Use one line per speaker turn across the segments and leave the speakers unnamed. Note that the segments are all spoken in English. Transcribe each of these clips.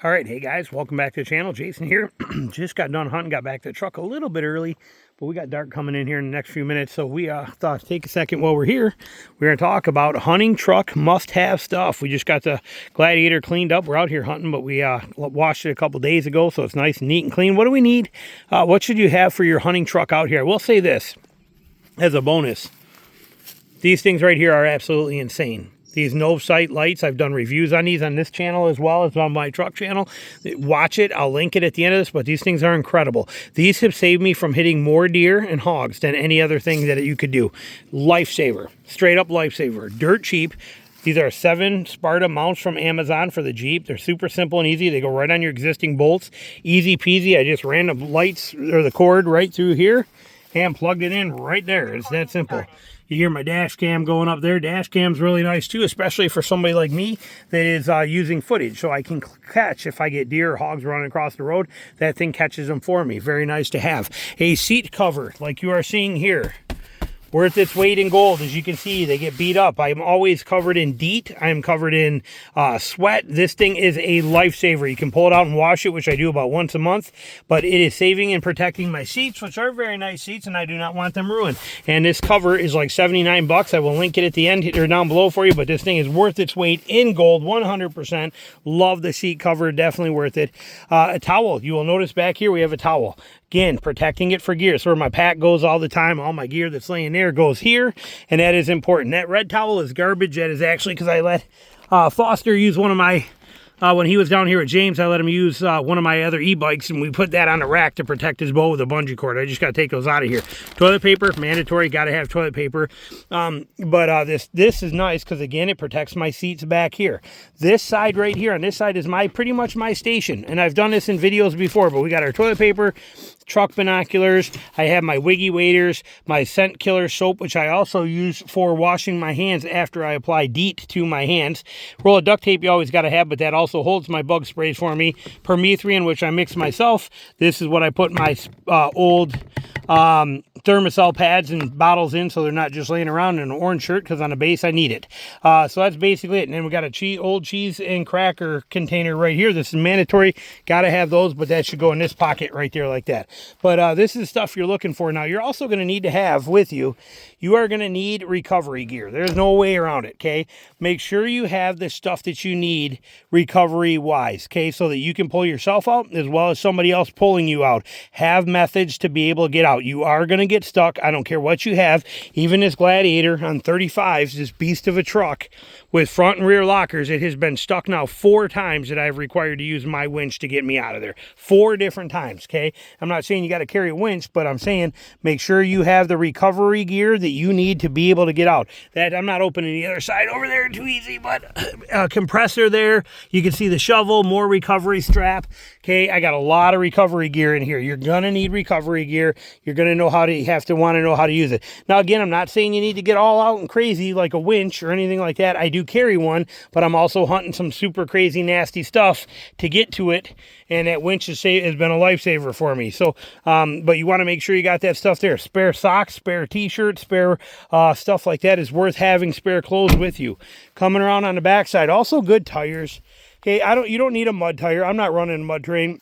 All right, hey guys, welcome back to the channel. Jason here. Just got done hunting, got back to the truck a little bit early, but we got dark coming in here in the next few minutes, so we thought to take a second while we're here. We're going to talk about hunting truck must-have stuff. We just got the Gladiator cleaned up. We're out here hunting, but we washed it a couple days ago, so it's nice and neat and clean. What do we need? What should you have for your hunting truck out here? I will say this as a bonus. These things right here are absolutely insane. These no sight lights, I've done reviews on these on this channel as well as on my truck channel. Watch it, I'll link it at the end of this, but these things are incredible. These have saved me from hitting more deer and hogs than any other thing that you could do. Lifesaver, straight up lifesaver, dirt cheap. These are 7 Sparta mounts from Amazon for the Jeep. They're super simple and easy. They go right on your existing bolts. Easy peasy, I just ran the lights or the cord right through here and plugged it in right there. It's that simple. You hear my dash cam going up there. Dash cam's really nice too, especially for somebody like me that is using footage. So I can catch, if I get deer or hogs running across the road, that thing catches them for me. Very nice to have. A seat cover like you are seeing here. Worth its weight in gold. As you can see, they get beat up. I'm always covered in DEET. I'm covered in sweat. This thing is a lifesaver. You can pull it out and wash it, which I do about once a month, but it is saving and protecting my seats, which are very nice seats, and I do not want them ruined. And this cover is like 79 bucks. I will link it at the end or down below for you, but this thing is worth its weight in gold, 100%. Love the seat cover, definitely worth it. A towel. You will notice back here we have a towel. Again, protecting it for gear. It's where my pack goes all the time. All my gear that's laying there goes here, and that is important. That red towel is garbage. That is actually because I let Foster use one of my, when he was down here at James, I let him use one of my other e-bikes, and we put that on the rack to protect his bow with a bungee cord. I just got to take those out of here. Toilet paper, mandatory. Got to have toilet paper. This is nice because, again, it protects my seats back here. This side right here, on this side, is pretty much my station, and I've done this in videos before, but we got our toilet paper, truck binoculars. I have my Wiggy waders, my scent killer soap, which I also use for washing my hands after I apply DEET to my hands. Roll of duct tape you always got to have, but that also holds my bug sprays for me. Permethrin, which I mix myself. This is what I put my old thermosol pads and bottles in, so they're not just laying around in an orange shirt, because on the base I need it. So that's basically it. And then we got a old cheese and cracker container right here. This is mandatory. Got to have those, but that should go in this pocket right there like that. But this is stuff you're looking for. Now, you're also going to need to have with you, you are going to need recovery gear. There's no way around it, okay? Make sure you have the stuff that you need recovery-wise, okay? So that you can pull yourself out as well as somebody else pulling you out. Have methods to be able to get out. You are going to get stuck. I don't care what you have. Even this Gladiator on 35s, this beast of a truck with front and rear lockers, it has been stuck now 4 times that I've required to use my winch to get me out of there. 4 different times, okay? I'm not saying you got to carry a winch, but I'm saying make sure you have the recovery gear that you need to be able to get out. That I'm not opening the other side over there too easy, but a compressor there. You can see the shovel, more recovery strap. Okay, I got a lot of recovery gear in here. You're gonna need recovery gear. You're gonna know how to want to know how to use it. Now, again, I'm not saying you need to get all out and crazy like a winch or anything like that. I do carry one, but I'm also hunting some super crazy nasty stuff to get to it, and that winch has been a lifesaver for me. So, but you want to make sure you got that stuff there. Spare socks, spare t-shirts, spare stuff like that is worth having. Spare clothes with you. Coming around on the backside, also good tires. Okay, you don't need a mud tire. I'm not running a mud terrain,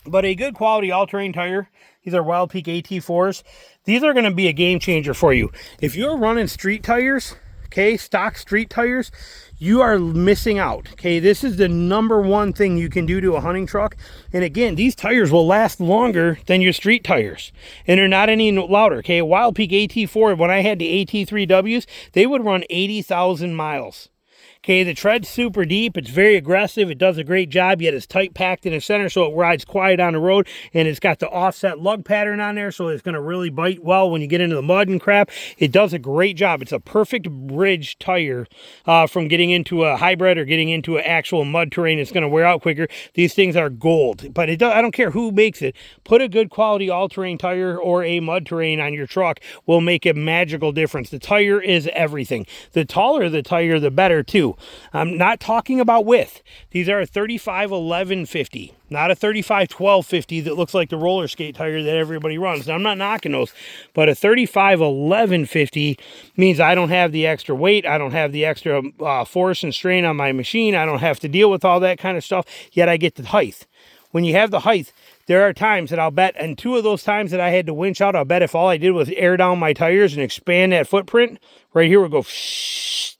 but a good quality all-terrain tire. These are Wild Peak AT4s. These are going to be a game changer for you. If you're running street tires, okay, stock street tires, you are missing out. Okay, this is the #1 thing you can do to a hunting truck. And again, these tires will last longer than your street tires, and they're not any louder. Okay, Wild Peak AT4, when I had the AT3Ws, they would run 80,000 miles. Okay, the tread's super deep. It's very aggressive. It does a great job, yet it's tight packed in the center, so it rides quiet on the road, and it's got the offset lug pattern on there, so it's going to really bite well when you get into the mud and crap. It does a great job. It's a perfect bridge tire from getting into a hybrid or getting into an actual mud terrain. It's going to wear out quicker. These things are gold, but I don't care who makes it. Put a good quality all-terrain tire or a mud terrain on your truck will make a magical difference. The tire is everything. The taller the tire, the better too. I'm not talking about width. These are a 35-11-50, not a 35-12-50 that looks like the roller skate tire that everybody runs. Now, I'm not knocking those, but a 35-11-50 means I don't have the extra weight. I don't have the extra force and strain on my machine. I don't have to deal with all that kind of stuff, yet I get the height. When you have the height, there are times that I'll bet, and 2 of those times that I had to winch out, I'll bet if all I did was air down my tires and expand that footprint, right here would go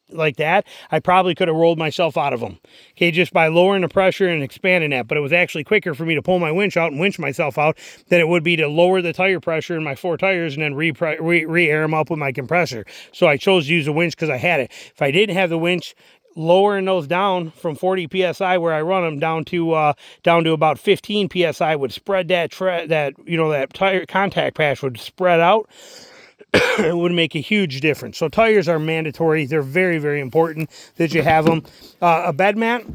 like that, I probably could have rolled myself out of them. Okay, just by lowering the pressure and expanding that. But it was actually quicker for me to pull my winch out and winch myself out than it would be to lower the tire pressure in my 4 tires and then re-air them up with my compressor. So I chose to use a winch because I had it. If I didn't have the winch, lowering those down from 40 psi where I run them down to about 15 psi would spread that tire contact patch would spread out. It would make a huge difference. So tires are mandatory. They're very, very important that you have them. A bed mat.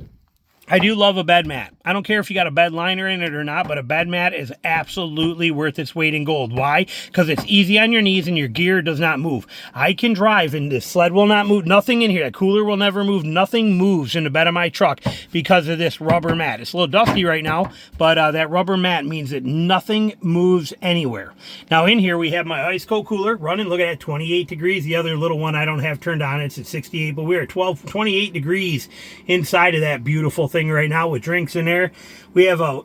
I do love a bed mat. I don't care if you got a bed liner in it or not, but a bed mat is absolutely worth its weight in gold. Why? Because it's easy on your knees and your gear does not move. I can drive and this sled will not move. Nothing in here. That cooler will never move. Nothing moves in the bed of my truck because of this rubber mat. It's a little dusty right now, but that rubber mat means that nothing moves anywhere. Now in here we have my ice cold cooler running. Look at that, 28 degrees. The other little one I don't have turned on. It's at 68, but we're at 28 degrees inside of that beautiful thing right now with drinks in there. We have now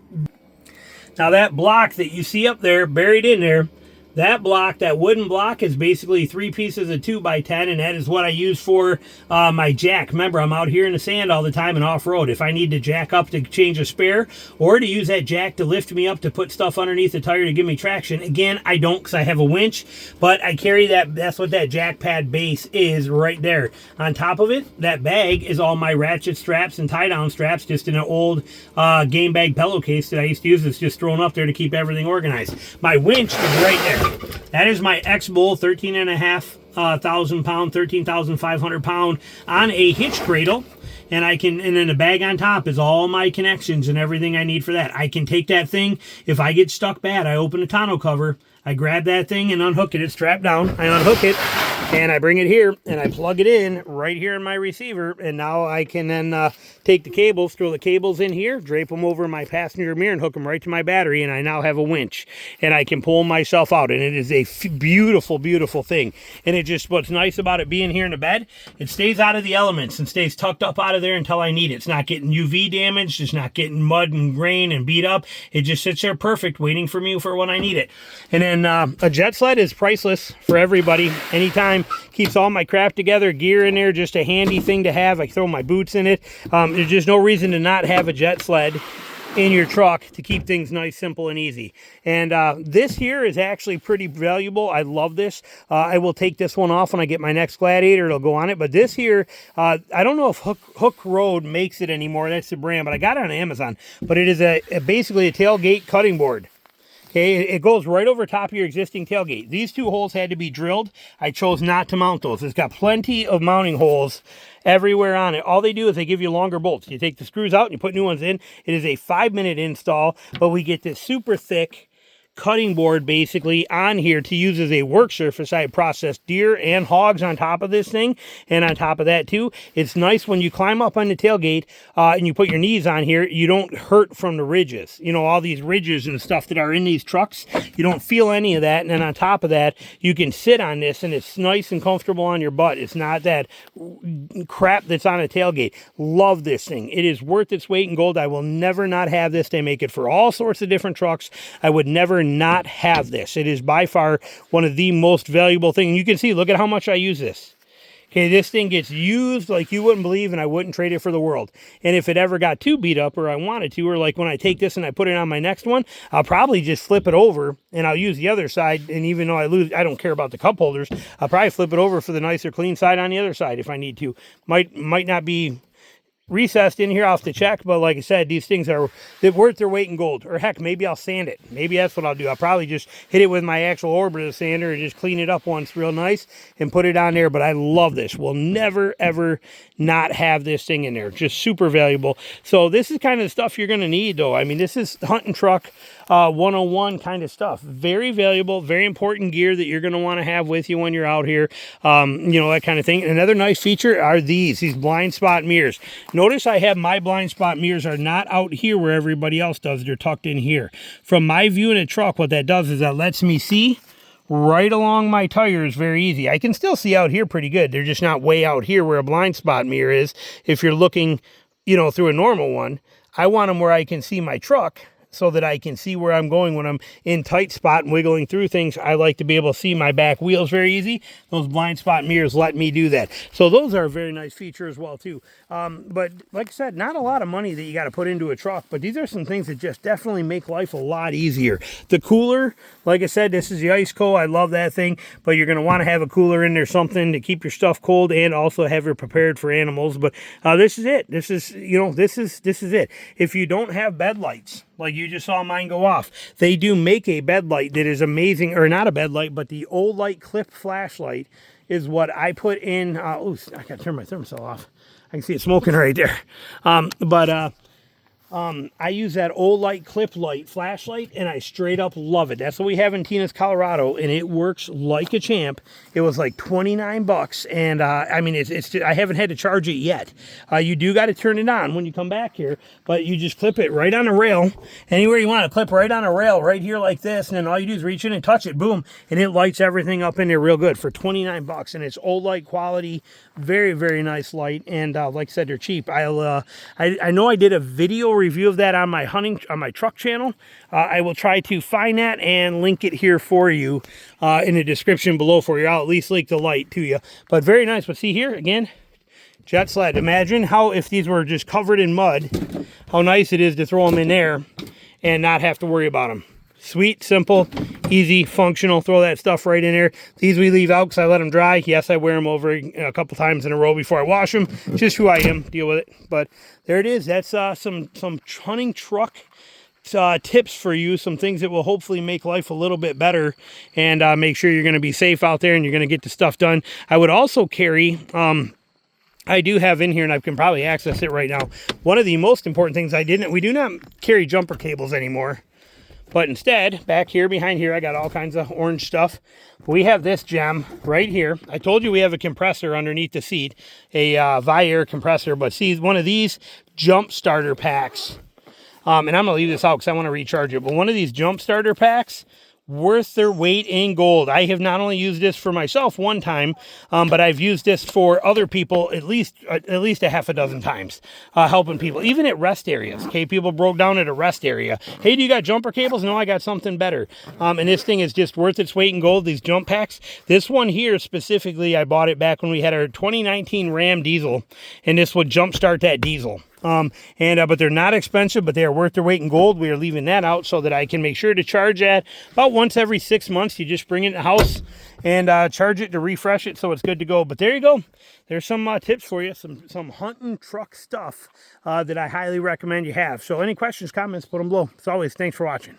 that block that you see up there buried in there, that block, that wooden block, is basically 3 pieces of 2x10, and that is what I use for my jack. Remember, I'm out here in the sand all the time and off-road. If I need to jack up to change a spare or to use that jack to lift me up to put stuff underneath the tire to give me traction, again, I don't because I have a winch, but I carry that. That's what that jack pad base is right there. On top of it, that bag is all my ratchet straps and tie-down straps, just in an old game bag pillowcase that I used to use. It's just thrown up there to keep everything organized. My winch is right there. That is my X-Bull 13,500 pound, 13,500 pound on a hitch cradle. And then the bag on top is all my connections and everything I need for that. I can take that thing. If I get stuck bad, I open the tonneau cover, I grab that thing and unhook it. It's strapped down. I unhook it and I bring it here and I plug it in right here in my receiver. And now I can then take the cables, throw the cables in here, drape them over my passenger mirror and hook them right to my battery. And I now have a winch and I can pull myself out. And it is a beautiful, beautiful thing. And what's nice about it being here in the bed, it stays out of the elements and stays tucked up out of there until I need it. It's not getting UV damaged. It's not getting mud and rain and beat up. It just sits there perfect, waiting for me for when I need it. And then a jet sled is priceless for everybody. Anytime, keeps all my crap together, gear in there, just a handy thing to have. I throw my boots in it. There's just no reason to not have a jet sled in your truck to keep things nice, simple, and easy. And this here is actually pretty valuable. I love this. I will take this one off when I get my next Gladiator. It'll go on it. But this here, I don't know if Hook Road makes it anymore. That's the brand, but I got it on Amazon. But it is basically a tailgate cutting board. Okay, it goes right over top of your existing tailgate. These 2 holes had to be drilled. I chose not to mount those. It's got plenty of mounting holes everywhere on it. All they do is they give you longer bolts. You take the screws out and you put new ones in. It is a 5-minute install, but we get this super thick cutting board basically on here to use as a work surface. I processed deer and hogs on top of this thing, and on top of that too, it's nice when you climb up on the tailgate and you put your knees on here, you don't hurt from the ridges. You know, all these ridges and stuff that are in these trucks, you don't feel any of that. And then on top of that, you can sit on this and it's nice and comfortable on your butt. It's not that crap that's on a tailgate. Love this thing. It is worth its weight in gold. I will never not have this. They make it for all sorts of different trucks. I would never not have this. It is by far one of the most valuable things. You can see, look at how much I use this. Okay, this thing gets used like you wouldn't believe, and I wouldn't trade it for the world. And if it ever got too beat up or I wanted to, or like when I take this and I put it on my next one, I'll probably just flip it over and I'll use the other side. And even though I don't care about the cup holders, I'll probably flip it over for the nicer clean side on the other side if I need to. Might not be recessed in here. I'll have to check, but like I said, these things are worth their weight in gold. Or heck, maybe I'll sand it. Maybe that's what I'll do. I'll probably just hit it with my actual orbiter sander and just clean it up once real nice and put it on there. But I love this. We'll never ever not have this thing in there. Just super valuable. So this is kind of the stuff you're going to need, though. I mean, this is hunting truck 101 kind of stuff. Very valuable, very important gear that you're going to want to have with you when you're out here. You know, that kind of thing. And another nice feature are these blind spot mirrors. Notice I have my blind spot mirrors are not out here where everybody else does. They're tucked in here. From my view in a truck, what that does is that lets me see right along my tires very easy. I can still see out here pretty good. They're just not way out here where a blind spot mirror is. If you're looking, you know, through a normal one, I want them where I can see my truck, so that I can see where I'm going when I'm in tight spot and wiggling through things. I like to be able to see my back wheels very easy. Those blind spot mirrors let me do that. So those are a very nice feature as well too. But like I said, not a lot of money that you got to put into a truck, but these are some things that just definitely make life a lot easier. The cooler, like I said, this is the Iceco. I love that thing, but you're going to want to have a cooler in there, something to keep your stuff cold and also have it prepared for animals. But this is it. This is, you know, this is it. If you don't have bed lights, like you just saw mine go off, they do make a bed light that is amazing, or not a bed light, but the Olight clip flashlight is what I put in. Oh, I gotta turn my thermostat off. I can see it smoking right there. I use that Olight clip light flashlight, and I straight up love it. That's what we have in Tina's, Colorado, and it works like a champ. It was like 29 bucks, and I mean, I haven't had to charge it yet. You do got to turn it on when you come back here, but you just clip it right on a rail, anywhere you want to clip right on a rail, right here like this, and then all you do is reach in and touch it, boom, and it lights everything up in there real good for 29 bucks, and it's Olight quality, very, very nice light, and like I said, they're cheap. I know I did a video review of that on my truck channel. I will try to find that and link it here for you in the description below for you. I'll at least link the light to you. But very nice. But see here again, jet sled. Imagine how, if these were just covered in mud, how nice it is to throw them in there and not have to worry about them. Sweet, simple, easy, functional. Throw that stuff right in there. These we leave out because I let them dry. Yes, I wear them over a couple times in a row before I wash them. Just who I am. Deal with it. But there it is. That's some hunting truck tips for you. Some things that will hopefully make life a little bit better and make sure you're going to be safe out there and you're going to get the stuff done. I would also carry... I do have in here, and I can probably access it right now. One of the most important things we do not carry jumper cables anymore. But instead, back here, behind here, I got all kinds of orange stuff. We have this gem right here. I told you we have a compressor underneath the seat, a Viair compressor. But see, one of these jump starter packs, and I'm going to leave this out because I want to recharge it. But one of these jump starter packs, worth their weight in gold. I have not only used this for myself one time, but I've used this for other people at least a half a dozen times, helping people, even at rest areas. Okay, people broke down at a rest area. Hey, do you got jumper cables? No, I got something better. And this thing is just worth its weight in gold, these jump packs. This one here specifically, I bought it back when we had our 2019 Ram diesel, and this would jumpstart that diesel. But they're not expensive, but they are worth their weight in gold. We are leaving that out so that I can make sure to charge that about once every 6 months. You just bring it in the house and charge it to refresh it so it's good to go. But there you go. There's some tips for you, some hunting truck stuff that I highly recommend you have. So any questions, comments, put them below. As always, thanks for watching.